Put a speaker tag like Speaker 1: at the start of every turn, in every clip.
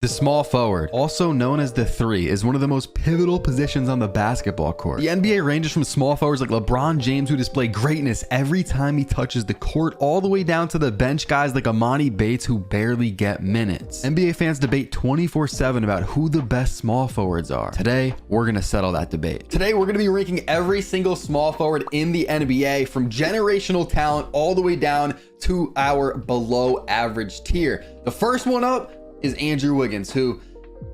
Speaker 1: The small forward, also known as the three, is one of the most pivotal positions on the basketball court. The NBA ranges from small forwards like LeBron James, who display greatness every time he touches the court, all the way down to the bench guys like Amani Bates, who barely get minutes. NBA fans debate 24/7 about who the best small forwards are. Today, we're going to settle that debate. Today, we're going to be ranking every single small forward in the NBA, from generational talent all the way down to our below average tier. The first one up is Andrew Wiggins, who,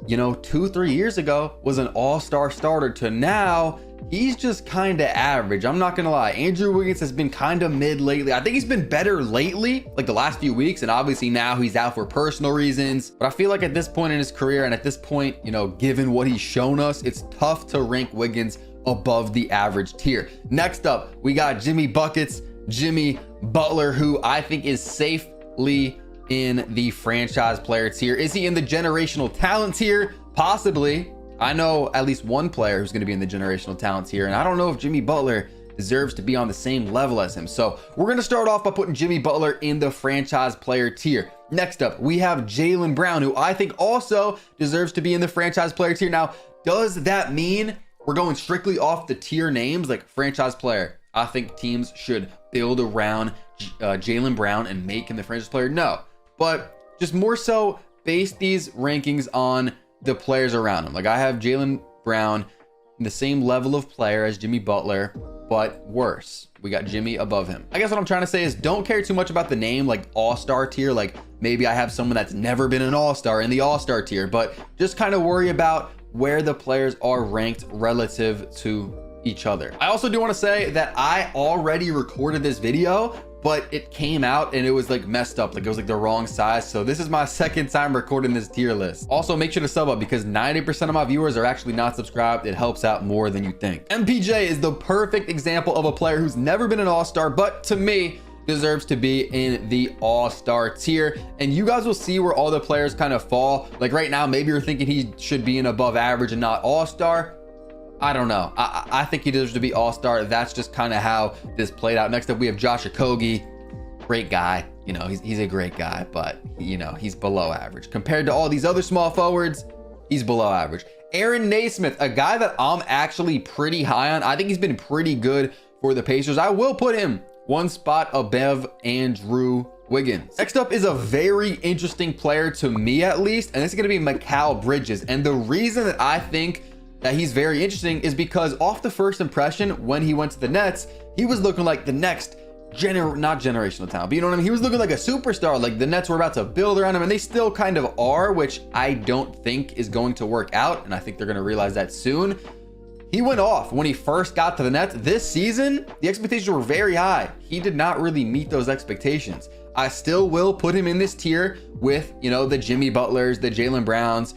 Speaker 1: 2-3 years ago was an all-star starter, to now he's just kind of average. I'm not gonna lie, Andrew Wiggins has been kind of mid lately. I think he's been better lately, like the last few weeks, and obviously now he's out for personal reasons. But I feel like at this point in his career, and at this point, given what he's shown us, it's tough to rank Wiggins above the average tier. Next up, we got Jimmy Buckets, Jimmy Butler, who I think is safely in the franchise player tier. Is he in the generational talent tier? Possibly. I know at least one player who's going to be in the generational talent tier, and I don't know if Jimmy Butler deserves to be on the same level as him. So we're going to start off by putting Jimmy Butler in the franchise player tier. Next up, we have Jaylen Brown, who I think also deserves to be in the franchise player tier. Now, does that mean we're going strictly off the tier names, like franchise player? I think teams should build around Jaylen Brown and make him the franchise player. No. But just more so base these rankings on the players around him. Like, I have Jaylen Brown in the same level of player as Jimmy Butler, but worse. We got Jimmy above him. I guess what I'm trying to say is don't care too much about the name, like all-star tier. Like, maybe I have someone that's never been an all-star in the all-star tier, but just kind of worry about where the players are ranked relative to each other. I also do want to say that I already recorded this video, but it came out and it was like messed up. Like, it was like the wrong size. So this is my second time recording this tier list. Also, make sure to sub up, because 90% of my viewers are actually not subscribed. It helps out more than you think. MPJ is the perfect example of a player who's never been an all-star, but to me deserves to be in the all-star tier. And you guys will see where all the players kind of fall. Like right now, maybe you're thinking he should be an above average and not all-star. I don't know. I think he deserves to be all-star. That's just kind of how this played out. Next up, we have Josh Okogie. Great guy. He's a great guy, but he's below average. Compared to all these other small forwards, he's below average. Aaron Naismith, a guy that I'm actually pretty high on. I think he's been pretty good for the Pacers. I will put him one spot above Andrew Wiggins. Next up is a very interesting player, to me at least, and this is going to be Mikal Bridges. And the reason that I think that he's very interesting is because off the first impression, when he went to the Nets, he was looking like the next not generational talent, but you know what I mean? He was looking like a superstar. Like, the Nets were about to build around him, and they still kind of are, which I don't think is going to work out. And I think they're going to realize that soon. He went off when he first got to the Nets. This season, the expectations were very high. He did not really meet those expectations. I still will put him in this tier with, the Jimmy Butlers, the Jaylen Browns.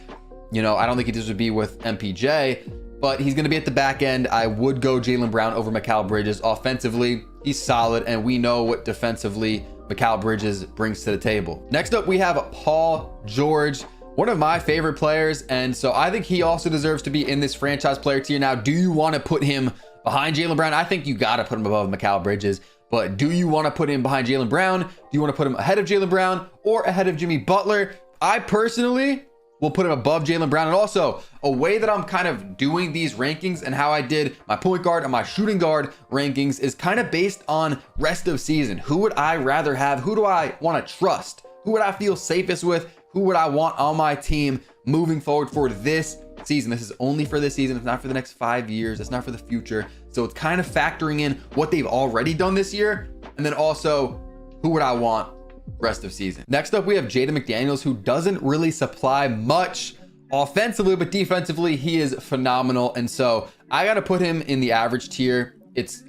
Speaker 1: I don't think he deserves to be with MPJ, but he's going to be at the back end. I would go Jaylen Brown over Mikal Bridges. Offensively, he's solid, and we know what defensively Mikal Bridges brings to the table. Next up, we have Paul George, one of my favorite players, and so I think he also deserves to be in this franchise player tier. Now, do you want to put him behind Jaylen Brown? I think you got to put him above Mikal Bridges, but do you want to put him behind Jaylen Brown? Do you want to put him ahead of Jaylen Brown or ahead of Jimmy Butler? I personally will put him above Jaylen Brown. And also, a way that I'm kind of doing these rankings and how I did my point guard and my shooting guard rankings is kind of based on rest of season. Who would I rather have? Who do I want to trust? Who would I feel safest with? Who would I want on my team moving forward for this season? This is only for this season. It's not for the next 5 years. It's not for the future. So it's kind of factoring in what they've already done this year. And then also, who would I want rest of season? Next up, we have Jaden McDaniels, who doesn't really supply much offensively, but defensively, he is phenomenal. And so I got to put him in the average tier.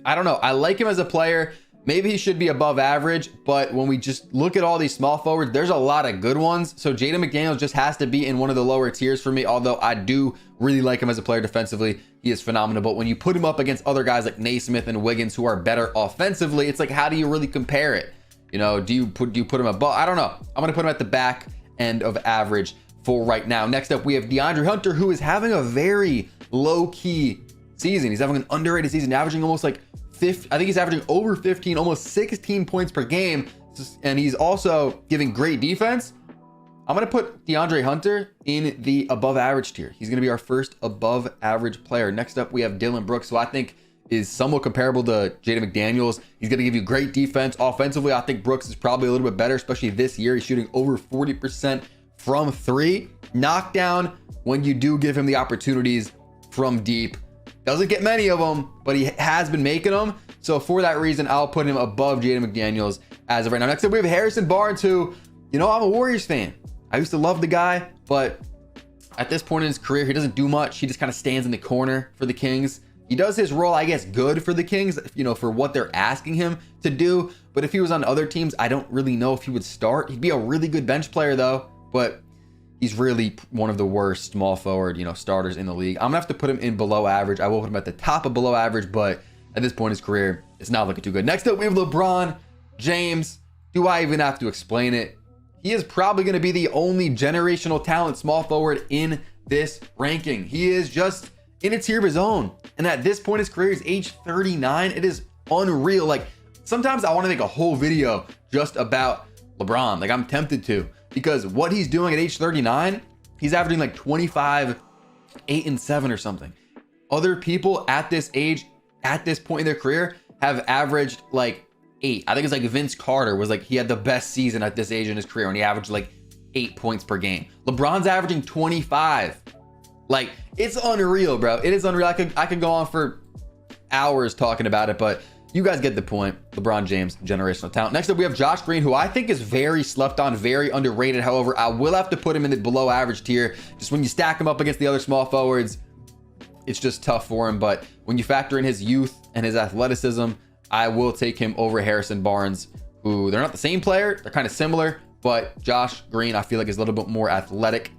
Speaker 1: I don't know. I like him as a player. Maybe he should be above average, but when we just look at all these small forwards, there's a lot of good ones. So Jaden McDaniels just has to be in one of the lower tiers for me, although I do really like him as a player defensively. He is phenomenal. But when you put him up against other guys like Naismith and Wiggins, who are better offensively, it's like, how do you really compare it? Do you put him above? I don't know. I'm going to put him at the back end of average for right now. Next up, we have DeAndre Hunter, who is having a very low-key season. He's having an underrated season, averaging almost like I think he's averaging over 15, almost 16 points per game. And he's also giving great defense. I'm going to put DeAndre Hunter in the above average tier. He's going to be our first above average player. Next up, we have Dylan Brooks, who I think is somewhat comparable to Jaden McDaniels. He's going to give you great defense. Offensively, I think Brooks is probably a little bit better, especially this year. He's shooting over 40% from three. Knockdown, when you do give him the opportunities from deep. Doesn't get many of them, but he has been making them. So for that reason, I'll put him above Jaden McDaniels as of right now. Next up, we have Harrison Barnes, who, you know, I'm a Warriors fan. I used to love the guy, but at this point in his career, he doesn't do much. He just kind of stands in the corner for the Kings. He does his role, I guess, good for the Kings, you know, for what they're asking him to do. But if he was on other teams, I don't really know if he would start. He'd be a really good bench player, though. But he's really one of the worst small forward, you know, starters in the league. I'm gonna have to put him in below average. I will put him at the top of below average, but at this point in his career, it's not looking too good. Next up, we have LeBron James. Do I even have to explain it? He is probably going to be the only generational talent small forward in this ranking. He is just in a tier of his own. And at this point in his career, he's age 39. It is unreal. Like, sometimes I want to make a whole video just about LeBron. Like, I'm tempted to, because what he's doing at age 39, he's averaging like 25, 8 and 7 or something. Other people at this age, at this point in their career, have averaged like 8. I think it's like Vince Carter was like, he had the best season at this age in his career and he averaged like 8 points per game. LeBron's averaging 25. Like, it's unreal, bro. It is unreal. I could go on for hours talking about it, but you guys get the point. LeBron James, generational talent. Next up, we have Josh Green, who I think is very slept on, very underrated. However, I will have to put him in the below average tier. Just when you stack him up against the other small forwards, it's just tough for him. But when you factor in his youth and his athleticism, I will take him over Harrison Barnes, who they're not the same player. They're kind of similar, but Josh Green, I feel like, is a little bit more athletic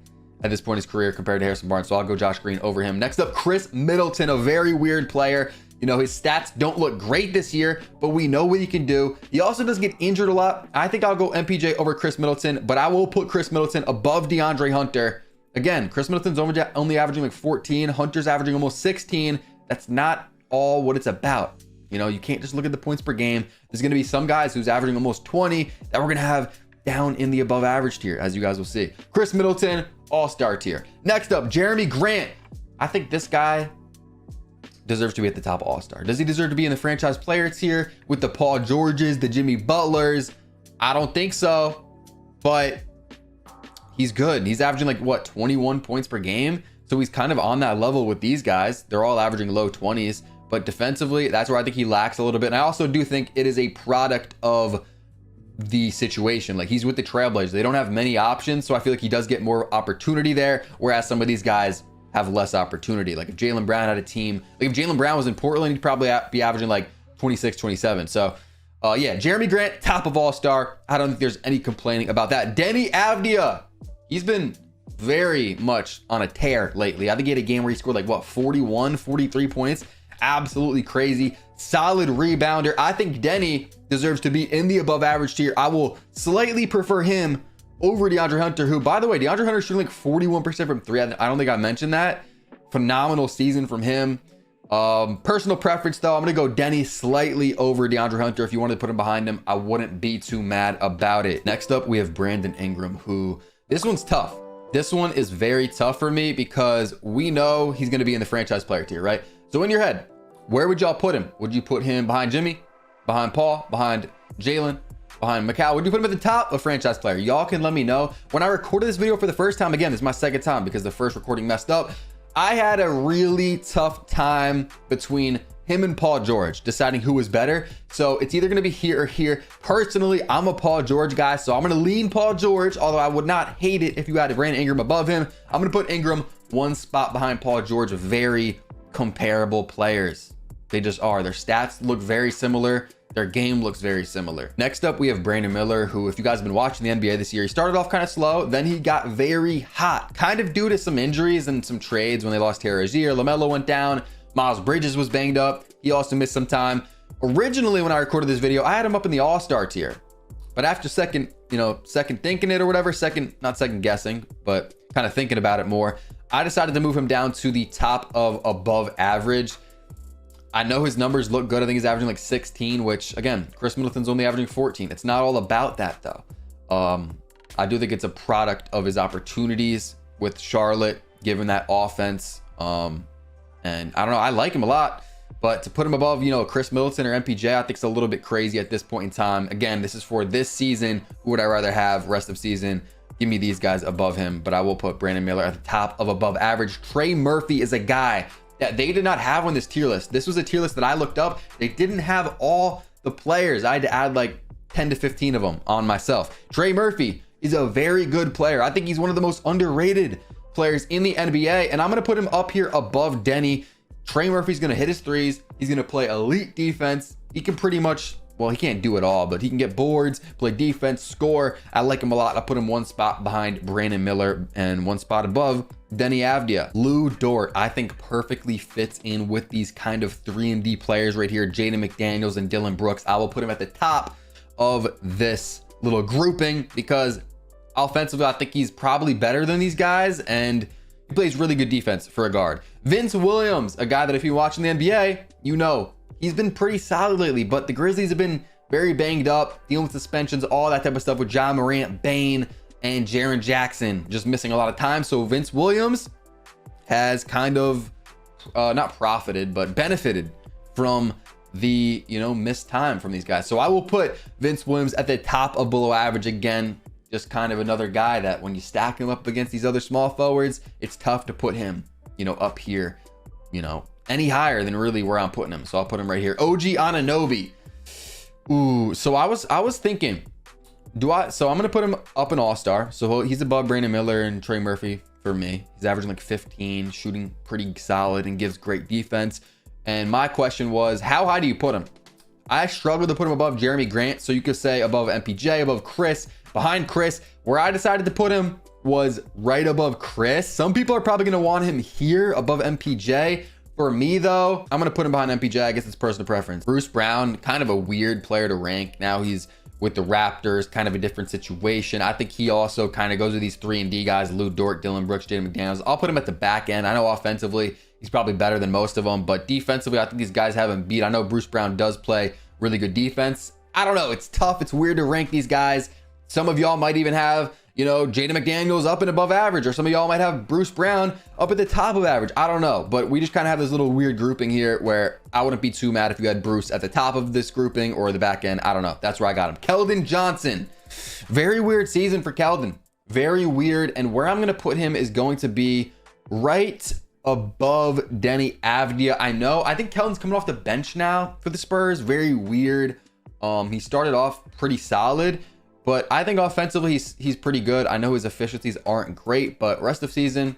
Speaker 1: at this point in his career compared to Harrison Barnes. So I'll go Josh Green over him. Next up, Chris Middleton, a very weird player. You know, his stats don't look great this year, but we know what he can do. He also does get injured a lot. I think I'll go MPJ over Chris Middleton, but I will put Chris Middleton above DeAndre Hunter. Again, Chris Middleton's only averaging like 14. Hunter's averaging almost 16. That's not all what it's about. You know, you can't just look at the points per game. There's going to be some guys who's averaging almost 20 that we're going to have down in the above average tier, as you guys will see. Chris Middleton, all-star tier. Next up, Jeremy Grant. I think this guy deserves to be at the top all-star. Does he deserve to be in the franchise player tier with the Paul Georges, the Jimmy Butlers? I don't think so, but he's good. He's averaging like, what, 21 points per game? So he's kind of on that level with these guys. They're all averaging low 20s. But defensively, that's where I think he lacks a little bit. And I also do think it is a product of the situation. Like, he's with the Trailblazers. They don't have many options. So I feel like he does get more opportunity there. Whereas some of these guys have less opportunity. Like, if Jaylen Brown had a team, like if Jaylen Brown was in Portland, he'd probably be averaging like 26, 27. So yeah, Jeremy Grant, top of all-star. I don't think there's any complaining about that. Denny Avdia. He's been very much on a tear lately. I think he had a game where he scored like, what, 41, 43 points. Absolutely crazy. Solid rebounder. I think Denny deserves to be in the above average tier. I will slightly prefer him over DeAndre Hunter, who, by the way, DeAndre Hunter shooting like 41% from three. I don't think I mentioned that. Phenomenal season from him. Personal preference, though, I'm going to go Denny slightly over DeAndre Hunter. If you wanted to put him behind him, I wouldn't be too mad about it. Next up, we have Brandon Ingram, who, this one's tough. This one is very tough for me because we know he's going to be in the franchise player tier, right? So in your head, where would y'all put him? Would you put him behind Jimmy, behind Paul, behind Jalen, behind Macau? Would you put him at the top of franchise player? Y'all can let me know. When I recorded this video for the first time, again, this is my second time because the first recording messed up. I had a really tough time between him and Paul George deciding who was better. So it's either going to be here or here. Personally, I'm a Paul George guy, so I'm going to lean Paul George, although I would not hate it if you had Brandon Ingram above him. I'm going to put Ingram one spot behind Paul George. Very comparable players. They just are. Their stats look very similar. Their game looks very similar. Next up, we have Brandon Miller, who, if you guys have been watching the NBA this year, he started off kind of slow. Then he got very hot, kind of due to some injuries and some trades when they lost Terry Rozier. LaMelo went down. Miles Bridges was banged up. He also missed some time. Originally, when I recorded this video, I had him up in the all-star tier. But after second thinking it or whatever, not second guessing, but kind of thinking about it more, I decided to move him down to the top of above average. I know his numbers look good. I think he's averaging like 16, which, again, Chris Middleton's only averaging 14. It's not all about that, though. I do think it's a product of his opportunities with Charlotte, given that offense. And I don't know, I like him a lot, but to put him above, you know, Chris Middleton or MPJ, I think it's a little bit crazy at this point in time. Again, this is for this season. Who would I rather have rest of season? Give me these guys above him, but I will put Brandon Miller at the top of above average. Trey Murphy is a guy that they did not have on this tier list. This was a tier list that I looked up. They didn't have all the players. I had to add like 10 to 15 of them on myself. Trey Murphy is a very good player. I think he's one of the most underrated players in the NBA, and I'm going to put him up here above Denny. Trey Murphy's going to hit his threes. He's going to play elite defense. He can pretty much, well, he can't do it all, but he can get boards, play defense, score. I like him a lot. I'll put him one spot behind Brandon Miller and one spot above Denny Avdia. Lou Dort, I think perfectly fits in with these kind of 3-and-D players right here, Jaden McDaniels and Dylan Brooks. I will put him at the top of this little grouping because offensively, I think he's probably better than these guys, and he plays really good defense for a guard. Vince Williams, a guy that if you're watching the NBA, you know, he's been pretty solid lately, but the Grizzlies have been very banged up, dealing with suspensions, all that type of stuff with John Morant, Bane, and Jaren Jackson just missing a lot of time. So Vince Williams has kind of not profited, but benefited from the, you know, missed time from these guys. So I will put Vince Williams at the top of below average again. Just kind of another guy that when you stack him up against these other small forwards, it's tough to put him, you know, up here, you know, any higher than really where I'm putting him. So I'll put him right here. OG Anunoby. Ooh, so I was thinking, so I'm going to put him up an all-star. So he's above Brandon Miller and Trey Murphy for me. He's averaging like 15, shooting pretty solid and gives great defense. And my question was, how high do you put him? I struggled to put him above Jeremy Grant. So you could say above MPJ, above Chris, behind Chris. Where I decided to put him was right above Chris. Some people are probably going to want him here above MPJ. For me though, I'm going to put him behind MPJ. I guess it's personal preference. Bruce Brown, kind of a weird player to rank. Now he's with the Raptors, kind of a different situation. I think he also kind of goes with these 3-and-D guys, Lou Dort, Dylan Brooks, Jaden McDaniels. I'll put him at the back end. I know offensively, he's probably better than most of them, but defensively, I think these guys have him beat. I know Bruce Brown does play really good defense. I don't know. It's tough. It's weird to rank these guys. Some of y'all might even have, you know, Jaden McDaniels up and above average, or some of y'all might have Bruce Brown up at the top of average. I don't know, but we just kind of have this little weird grouping here where I wouldn't be too mad if you had Bruce at the top of this grouping or the back end. I don't know. That's where I got him. Keldon Johnson. Very weird season for Keldon. Very weird. And where I'm going to put him is going to be right above Denny Avdia. I think Keldon's coming off the bench now for the Spurs. Very weird. He started off pretty solid, but I think offensively he's pretty good. I know his efficiencies aren't great, but rest of season,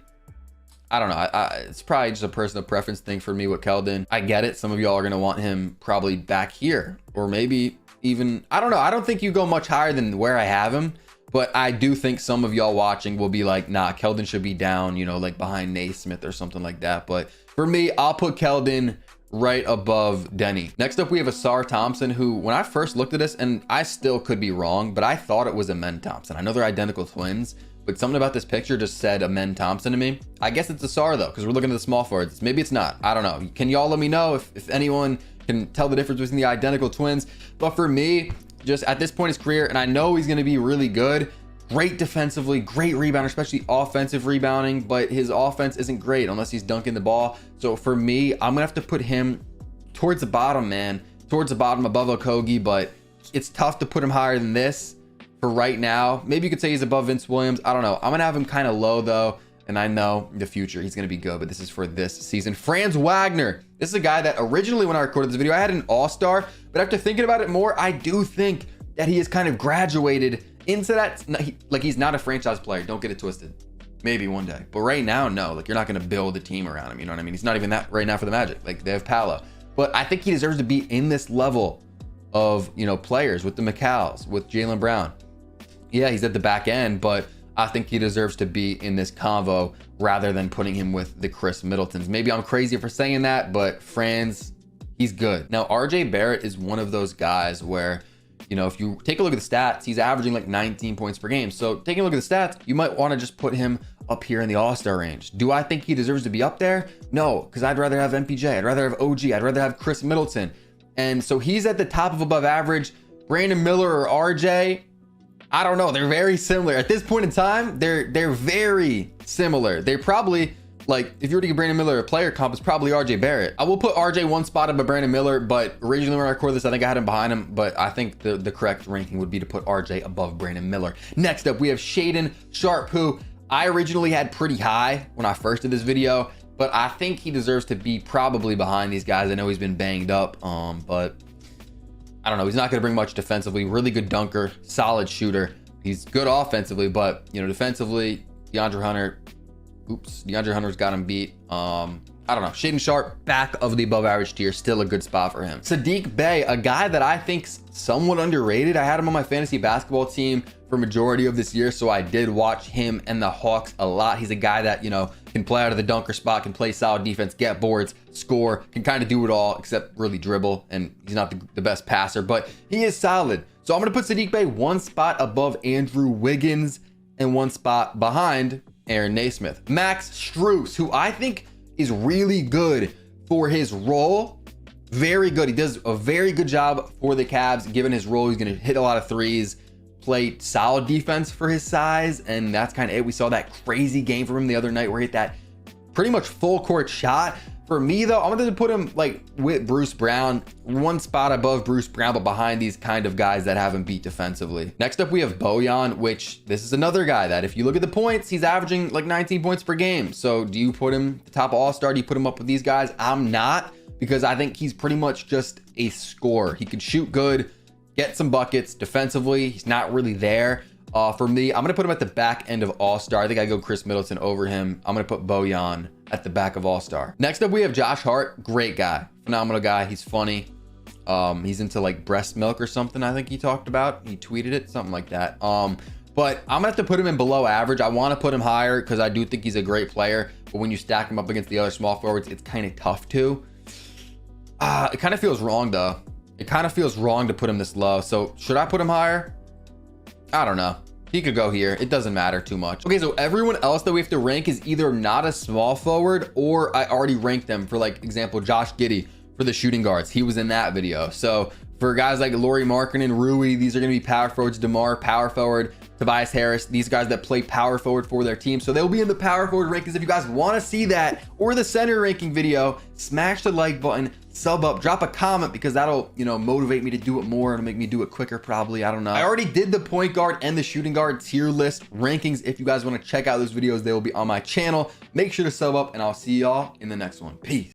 Speaker 1: I don't know. It's probably just a personal preference thing for me with Keldon. I get it. Some of y'all are going to want him probably back here, or maybe even, I don't know. I don't think you go much higher than where I have him, but I do think some of y'all watching will be like, nah, Keldon should be down, you know, like behind Naismith or something like that. But for me, I'll put Keldon right above Denny. Next up, we have Asar Thompson, who when I first looked at this, and I still could be wrong, but I thought it was Amen Thompson. I know they're identical twins, but something about this picture just said Amen Thompson to me. I guess it's Asar though, because we're looking at the small forwards. Maybe it's not. I don't know. Can y'all let me know if anyone can tell the difference between the identical twins? But for me, just at this point in his career, and I know he's going to be really good, great defensively, great rebounder, especially offensive rebounding, but his offense isn't great unless he's dunking the ball. So for me, I'm gonna have to put him towards the bottom, man, towards the bottom above Okogie, but it's tough to put him higher than this for right now. Maybe you could say he's above Vince Williams. I don't know. I'm gonna have him kind of low though, and I know in the future he's gonna be good, but this is for this season. Franz Wagner. This is a guy that originally when I recorded this video, I had an all-star, but after thinking about it more, I do think that he has kind of graduated into that, like he's not a franchise player. Don't get it twisted. Maybe one day, but right now, no. Like you're not going to build a team around him. You know what I mean? He's not even that right now for the Magic. Like they have Paolo, but I think he deserves to be in this level of, you know, players with the McCalls, with Jaylen Brown. Yeah, he's at the back end, but I think he deserves to be in this convo rather than putting him with the Chris Middletons. Maybe I'm crazy for saying that, but Franz, he's good. Now, RJ Barrett is one of those guys where, you know, if you take a look at the stats, he's averaging like 19 points per game. So taking a look at the stats, you might want to just put him up here in the all-star range. Do I think he deserves to be up there? No, because I'd rather have MPJ. I'd rather have OG. I'd rather have Chris Middleton. And so he's at the top of above average. Brandon Miller or RJ, I don't know. They're very similar. At this point in time, they're very similar. They're probably, like, if you were to give Brandon Miller a player comp, it's probably RJ Barrett. I will put RJ one spot above Brandon Miller, but originally when I recorded this, I think I had him behind him, but I think the correct ranking would be to put RJ above Brandon Miller. Next up, we have Shaedon Sharpe, who I originally had pretty high when I first did this video, but I think he deserves to be probably behind these guys. I know he's been banged up, but I don't know. He's not going to bring much defensively. Really good dunker, solid shooter. He's good offensively, but, you know, defensively, DeAndre Hunter's got him beat. I don't know. Shaedon Sharpe, back of the above average tier, still a good spot for him. Saddiq Bey, a guy that I think's somewhat underrated. I had him on my fantasy basketball team for majority of this year, so I did watch him and the Hawks a lot. He's a guy that, you know, can play out of the dunker spot, can play solid defense, get boards, score, can kind of do it all except really dribble, and he's not the best passer, but he is solid. So I'm going to put Saddiq Bey one spot above Andrew Wiggins and one spot behind Aaron Naismith. Max Strus, who I think is really good for his role. Very good. He does a very good job for the Cavs. Given his role, he's going to hit a lot of threes, play solid defense for his size, and that's kind of it. We saw that crazy game from him the other night where he hit that pretty much full court shot. For me, though, I'm going to put him like with Bruce Brown, one spot above Bruce Brown, but behind these kind of guys that have him beat defensively. Next up, we have Bojan, which this is another guy that if you look at the points, he's averaging like 19 points per game. So do you put him the top all-star? Do you put him up with these guys? I'm not, because I think he's pretty much just a scorer. He can shoot good, get some buckets defensively. He's not really there. For me, I'm going to put him at the back end of All-Star. I think I go Chris Middleton over him. I'm going to put Bojan at the back of All-Star. Next up, we have Josh Hart. Great guy. Phenomenal guy. He's funny. He's into like breast milk or something, I think he talked about. He tweeted it, something like that. But I'm going to have to put him in below average. I want to put him higher because I do think he's a great player. But when you stack him up against the other small forwards, it's kind of tough to. It kind of feels wrong, though. It kind of feels wrong to put him this low. So should I put him higher? I don't know. He could go here. It doesn't matter too much. Okay, so everyone else that we have to rank is either not a small forward or I already ranked them. For like example, Josh Giddey for the shooting guards. He was in that video. So for guys like Lauri Markkanen, Rui, these are going to be power forwards. DeMar, power forward. Tobias Harris, these guys that play power forward for their team. So they'll be in the power forward rankings. If you guys want to see that or the center ranking video, smash the like button, sub up, drop a comment, because that'll, you know, motivate me to do it more and make me do it quicker probably. I don't know. I already did the point guard and the shooting guard tier list rankings. If you guys want to check out those videos, they will be on my channel. Make sure to sub up and I'll see y'all in the next one. Peace.